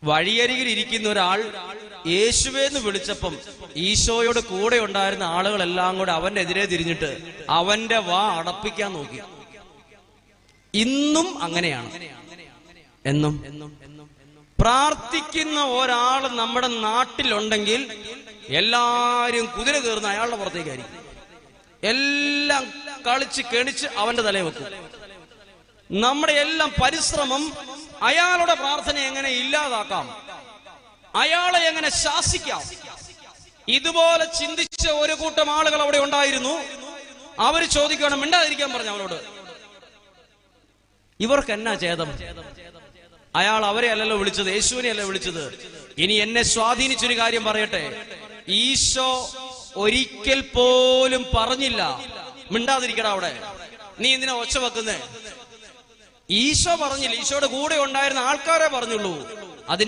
വഴിയരികിൽ ഇരിക്കുന്ന ഒരാൾ യേശുവേന്ന് വിളിച്ചപ്പം ഈശോയോട് കൂടെ ഉണ്ടായിരുന്ന ആളുകളെല്ലാം കൂടെ അവന്റെ എതിരെ തിരിഞ്ഞിട്ട് അവന്റെ വാ അടപ്പിക്കാൻ നോക്കി. ഇന്നും അങ്ങനെയാണ്. എന്നും പ്രാർത്ഥിക്കുന്ന ഒരാൾ നമ്മുടെ നാട്ടിലുണ്ടെങ്കിൽ എല്ലാരും കുതിര കയറുന്ന അയാളുടെ പുറത്തേക്കായിരിക്കും. എല്ലാം കളിച്ച് കെണിച്ച് അവന്റെ തലയിൽ വെക്കും. നമ്മുടെ എല്ലാം പരിശ്രമം അയാളുടെ പ്രാർത്ഥന എങ്ങനെ ഇല്ലാതാക്കാം, അയാളെ എങ്ങനെ ശാസിക്കാം. ഇതുപോലെ ചിന്തിച്ച ഒരു കൂട്ടം ആളുകൾ അവിടെ ഉണ്ടായിരുന്നു. അവർ ചോദിക്കണം, മിണ്ടാതിരിക്കാൻ പറഞ്ഞു അവരോട്. ഇവർക്ക് എന്നാ ഛേദം? അയാൾ അവരെ അല്ലല്ലോ വിളിച്ചത്, യേശുവിനെ അല്ല വിളിച്ചത്. ഇനി എന്നെ സ്വാധീനിച്ചൊരു കാര്യം പറയട്ടെ. ഈശോ ഒരിക്കൽ പോലും പറഞ്ഞില്ല മിണ്ടാതിരിക്കടാ അവിടെ, നീ എന്തിനാ ഒച്ച വെക്കുന്നേ. ഈശോ പറഞ്ഞില്ല. ഈശോയുടെ കൂടെ ഉണ്ടായിരുന്ന ആൾക്കാരെ പറഞ്ഞുള്ളൂ.